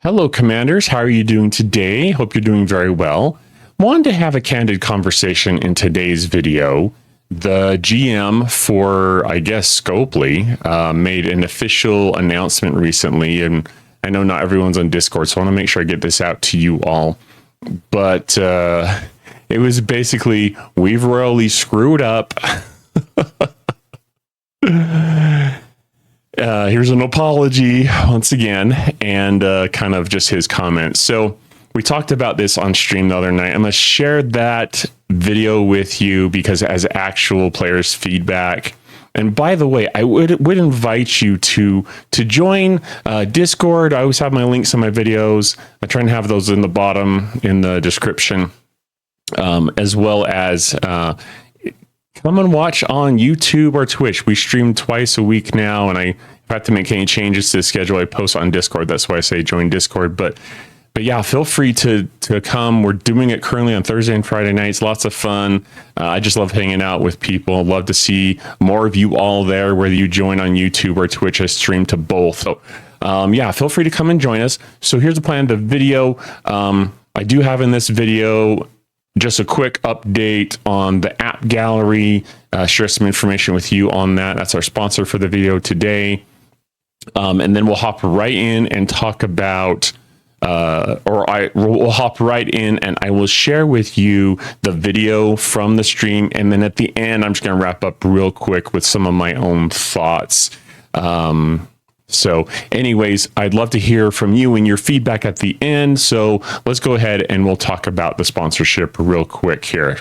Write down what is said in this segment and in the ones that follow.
Hello, Commanders. How are you doing today? Hope you're doing very well. Wanted to have a candid conversation in today's video. The GM for, I guess, Scopely made an official announcement recently, and I know not everyone's on Discord, so I want to make sure I get this out to you all. But it was basically, we've royally screwed up. Here's an apology once again, and kind of just his comments. So we talked about this on stream the other night. I'm going to share that video with you because it has actual players' feedback. And by the way, I would invite you to join Discord. I always have my links in my videos. I try and have those in the bottom in the description, as well as come and watch on YouTube or Twitch. We stream twice a week now, and I have to make any changes to the schedule. I post on Discord. That's why I say join Discord. But yeah, feel free to come. We're doing it currently on Thursday and Friday nights. Lots of fun. I just love hanging out with people. Love to see more of you all there, whether you join on YouTube or Twitch. I stream to both. So yeah, feel free to come and join us. So here's the plan. The video, I do have in this video just a quick update on the AppGallery, share some information with you on that. That's our sponsor for the video today. And then we'll hop right in and talk about, we'll hop right in and I will share with you the video from the stream. And then at the end, I'm just going to wrap up real quick with some of my own thoughts. So anyways, I'd love to hear from you and your feedback at the end. So let's go ahead and we'll talk about the sponsorship real quick here.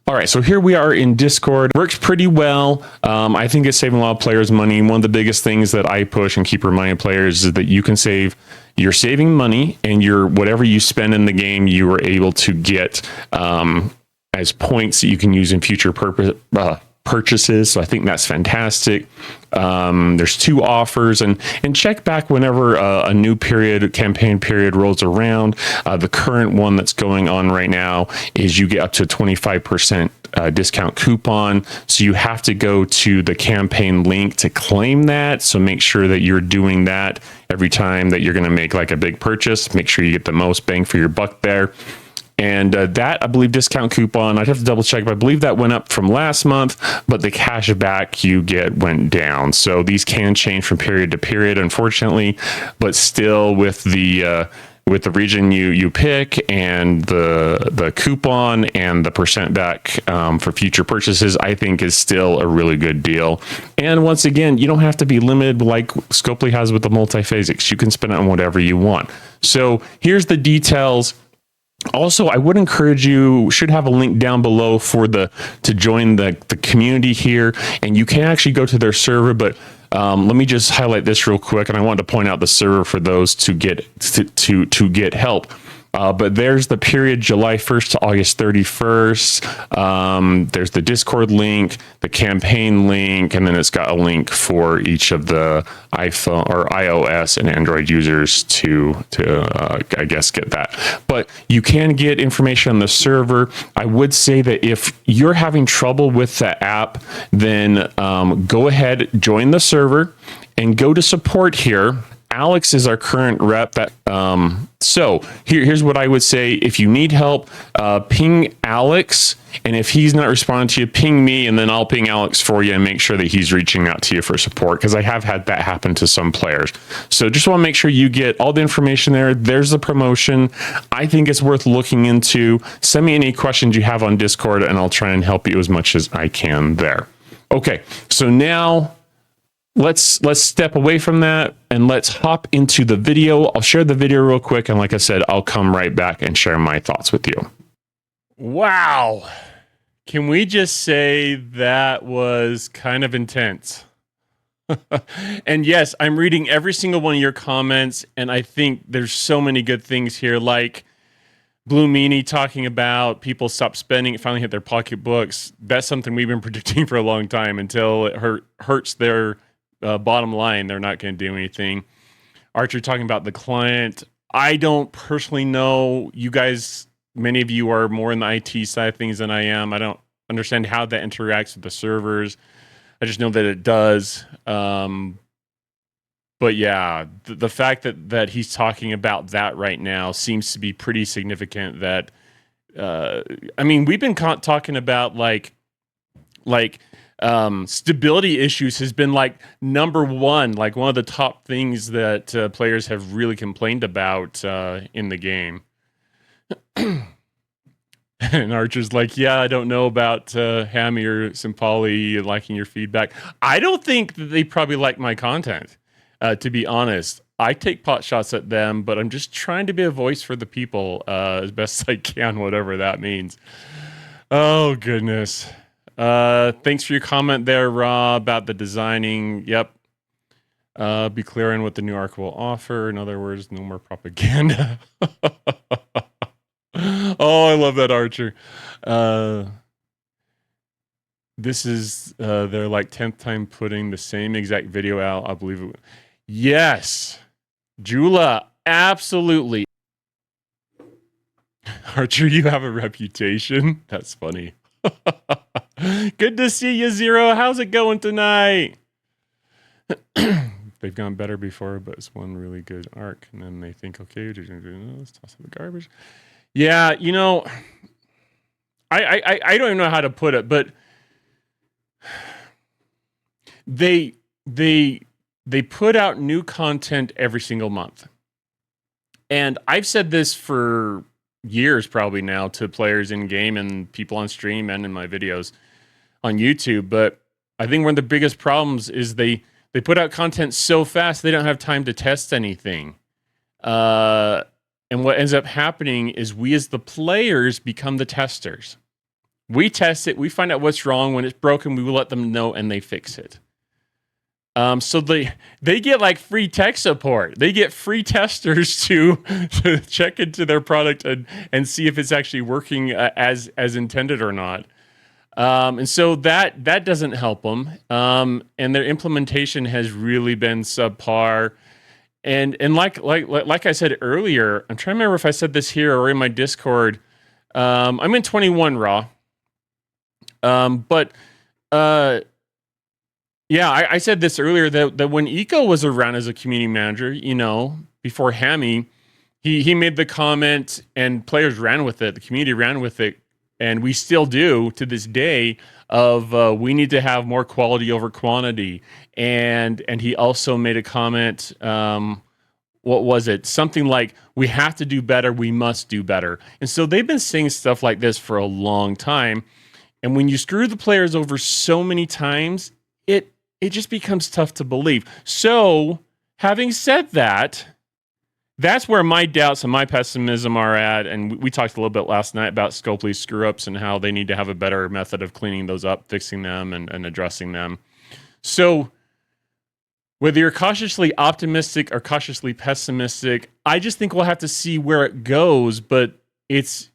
All right, so here we are in Discord. Works pretty well. I think it's saving a lot of players money. One of the biggest things that I push and keep reminding players is that you can save, you're saving money, and whatever you spend in the game, you are able to get as points that you can use in future purchases. So I think that's fantastic. There's 2 offers, and check back whenever a new campaign period rolls around. The current one that's going on right now is you get up to a 25% discount coupon. So you have to go to the campaign link to claim that. So make sure that you're doing that every time that you're going to make like a big purchase. Make sure you get the most bang for your buck there. And that, I believe, discount coupon, I'd have to double check, but I believe that went up from last month, but the cashback you get went down. So these can change from period to period, unfortunately, but still with the region you pick and the coupon and the percent back for future purchases, I think is still a really good deal. And once again, you don't have to be limited like Scopely has with the multiphasics. You can spend it on whatever you want. So here's the details. Also, I would encourage you, should have a link down below to join the community here, and you can actually go to their server, but let me just highlight this real quick, and I wanted to point out the server for those to get help. But there's the period July 1st to August 31st. There's the Discord link, the campaign link, and then it's got a link for each of the iPhone or iOS and Android users to I guess get that. But you can get information on the server. I would say that if you're having trouble with the app, then go ahead, join the server, and go to support here. Alex is our current rep. So here's what I would say. If you need help, ping Alex. And if he's not responding to you, ping me, and then I'll ping Alex for you and make sure that he's reaching out to you for support, because I have had that happen to some players. So just want to make sure you get all the information there. There's the promotion. I think it's worth looking into. Send me any questions you have on Discord, and I'll try and help you as much as I can there. Okay, so now let's step away from that and let's hop into the video. I'll share the video real quick, and like I said, I'll come right back and share my thoughts with you. Wow. Can we just say that was kind of intense? And yes, I'm reading every single one of your comments, and I think there's so many good things here, like Blue Meanie talking about people stop spending, finally hit their pocketbooks. That's something we've been predicting for a long time. Until it hurts their bottom line, they're not going to do anything. Archer talking about the client. I don't personally know. You guys, many of you are more in the IT side of things than I am. I don't understand how that interacts with the servers. I just know that it does. But yeah, the fact that he's talking about that right now seems to be pretty significant. That I mean, we've been talking about like stability issues has been like number one, like one of the top things that players have really complained about in the game. And Archer's like, yeah, I don't know about Hammy or Simpali liking your feedback. I don't think that they probably like my content, to be honest. I take pot shots at them, but I'm just trying to be a voice for the people as best I can, whatever that means. Oh, goodness. Thanks for your comment there, Rob, about the designing. Yep. Be clear on what the new arc will offer. In other words, no more propaganda. Oh, I love that, Archer. This is their like 10th time putting the same exact video out. I believe it. Yes, Jula, absolutely. Archer, you have a reputation. That's funny. Good to see you, Zero. How's it going tonight? They've gone better before, but it's one really good arc, and then they think, okay, let's toss out the garbage. Yeah, you know, I don't even know how to put it, but they put out new content every single month. And I've said this for years probably now to players in game and people on stream and in my videos on YouTube, but I think one of the biggest problems is they put out content so fast they don't have time to test anything. And what ends up happening is we as the players become the testers. We test it, we find out what's wrong. When it's broken, we will let them know and they fix it. So they get like free tech support. They get free testers to check into their product and see if it's actually working as intended or not. And so that doesn't help them. And their implementation has really been subpar. And like I said earlier, I'm trying to remember if I said this here or in my Discord. I'm in 21 Raw. Yeah, I said this earlier that when Eco was around as a community manager, you know, before Hammy, he made the comment and players ran with it. The community ran with it, and we still do to this day. Of we need to have more quality over quantity, and he also made a comment. What was it? Something like, we have to do better. We must do better. And so they've been saying stuff like this for a long time. And when you screw the players over so many times, it just becomes tough to believe. So, having said that, that's where my doubts and my pessimism are at. And we talked a little bit last night about Scopelys screw-ups and how they need to have a better method of cleaning those up, fixing them, and addressing them. So, whether you're cautiously optimistic or cautiously pessimistic, I just think we'll have to see where it goes. But it's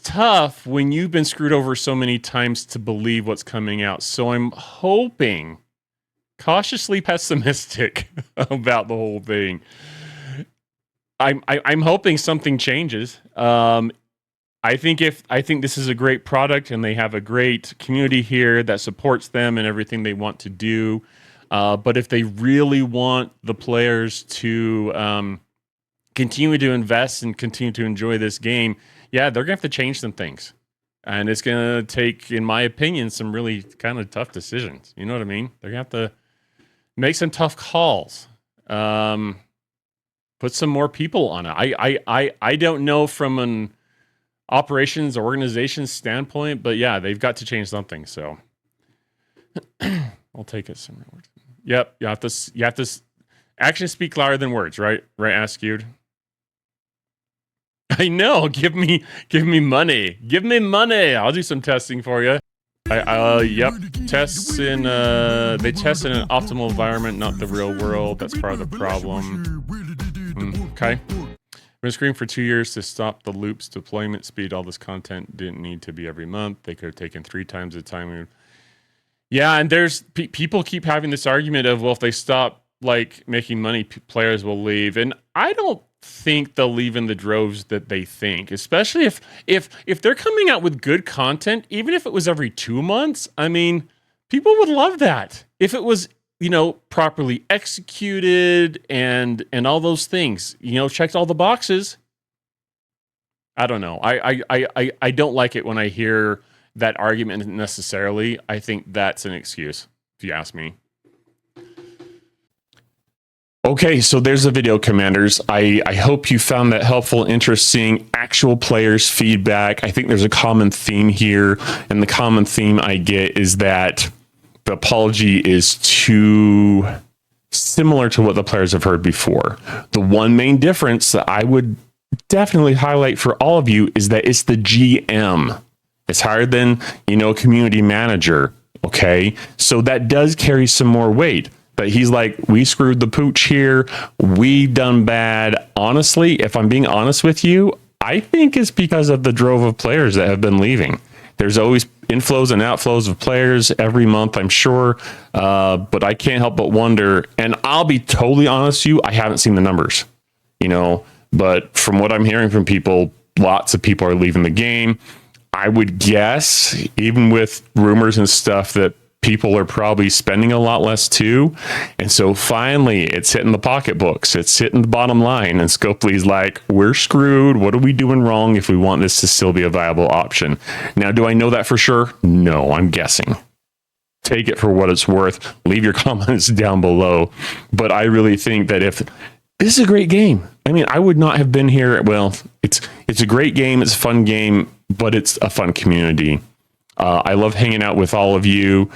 tough when you've been screwed over so many times to believe what's coming out. So I'm hoping, cautiously pessimistic about the whole thing. I'm hoping something changes. I think this is a great product and they have a great community here that supports them and everything they want to do. But if they really want the players to continue to invest and continue to enjoy this game, yeah, they're going to have to change some things. And it's going to take, in my opinion, some really kind of tough decisions. You know what I mean? They're going to have to make some tough calls. Put some more people on it. I don't know from an operations or organization standpoint, but yeah, they've got to change something. So I'll take it somewhere. Yep, you have to actions speak louder than words, right? Right, Askew? I know. Give me money. Give me money. I'll do some testing for you. Yep. Tests in they test in an optimal environment, not the real world. That's part of the problem. Okay. I've been screaming for 2 years to stop the loops deployment speed. All this content didn't need to be every month. They could have taken 3 times the time. Yeah, and there's people keep having this argument of, well, if they stop like making money, players will leave, and I don't think they'll leave in the droves that they think, especially if they're coming out with good content, even if it was every 2 months. I mean, people would love that. If it was properly executed and all those things, checked all the boxes. I don't know. I don't like it when I hear that argument necessarily. I think that's an excuse, if you ask me. Okay, so there's the video, Commanders. I hope you found that helpful, interesting, actual players' feedback. I think there's a common theme here, and the common theme I get is that the apology is too similar to what the players have heard before. The one main difference that I would definitely highlight for all of you is that it's the GM. It's higher than, community manager. Okay, so that does carry some more weight. But he's like, we screwed the pooch here. We done bad. Honestly, if I'm being honest with you, I think it's because of the drove of players that have been leaving. There's always inflows and outflows of players every month, I'm sure. But I can't help but wonder, and I'll be totally honest with you, I haven't seen the numbers, but from what I'm hearing from people, lots of people are leaving the game. I would guess, even with rumors and stuff, that people are probably spending a lot less too. And so finally it's hitting the pocketbooks. It's hitting the bottom line. And Scopelys like, we're screwed. What are we doing wrong if we want this to still be a viable option? Now, do I know that for sure? No, I'm guessing. Take it for what it's worth. Leave your comments down below. But I really think that if this is a great game. I mean, I would not have been here. Well, it's a great game. It's a fun game, but it's a fun community. I love hanging out with all of you.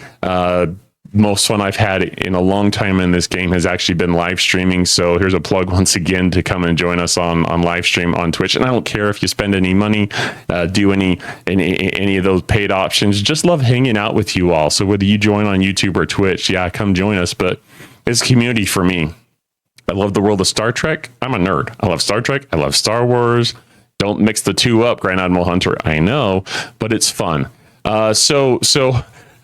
Most fun I've had in a long time in this game has actually been live streaming. So here's a plug once again to come and join us on live stream on Twitch. And I don't care if you spend any money, do any of those paid options. Just love hanging out with you all. So whether you join on YouTube or Twitch, yeah, come join us. But it's community for me. I love the world of Star Trek. I'm a nerd. I love Star Trek. I love Star Wars. Don't mix the two up, Grand Admiral Hunter. I know, but it's fun. So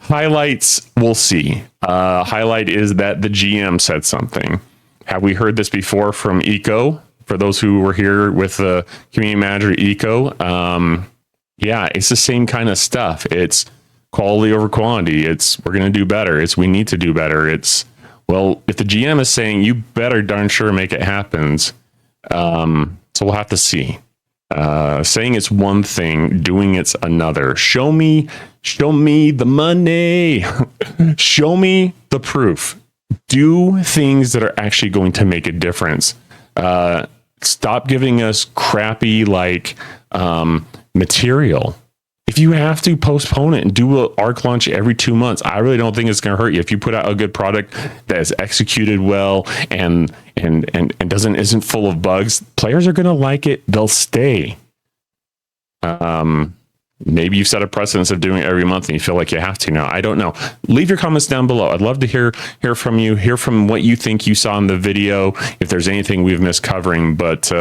highlights, we'll see. Highlight is that the GM said something. Have we heard this before from Eco? For those who were here with the community manager Eco, yeah, it's the same kind of stuff. It's quality over quantity. It's we're going to do better. It's we need to do better. It's, well, if the GM is saying you better darn sure make it happen, so we'll have to see. Saying it's one thing, doing it's another. Show me the money. Show me the proof. Do things that are actually going to make a difference. Stop giving us crappy material. If you have to postpone it and do an ARC launch every 2 months, I really don't think it's going to hurt you. If you put out a good product that is executed well and isn't full of bugs, players are going to like it. They'll stay. Maybe you've set a precedence of doing it every month and you feel like you have to now. I don't know. Leave your comments down below. I'd love to hear from you, hear from what you think you saw in the video, if there's anything we've missed covering. But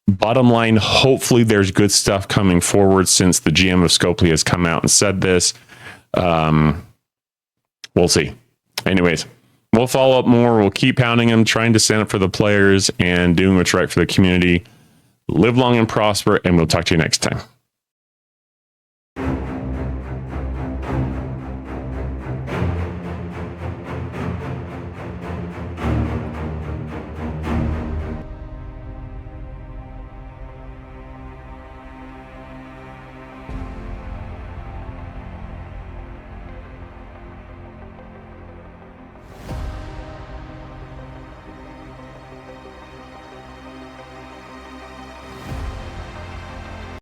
bottom line, hopefully there's good stuff coming forward since the GM of Scopely has come out and said this. We'll see. Anyways, we'll follow up more. We'll keep pounding them, trying to stand up for the players and doing what's right for the community. Live long and prosper, and we'll talk to you next time.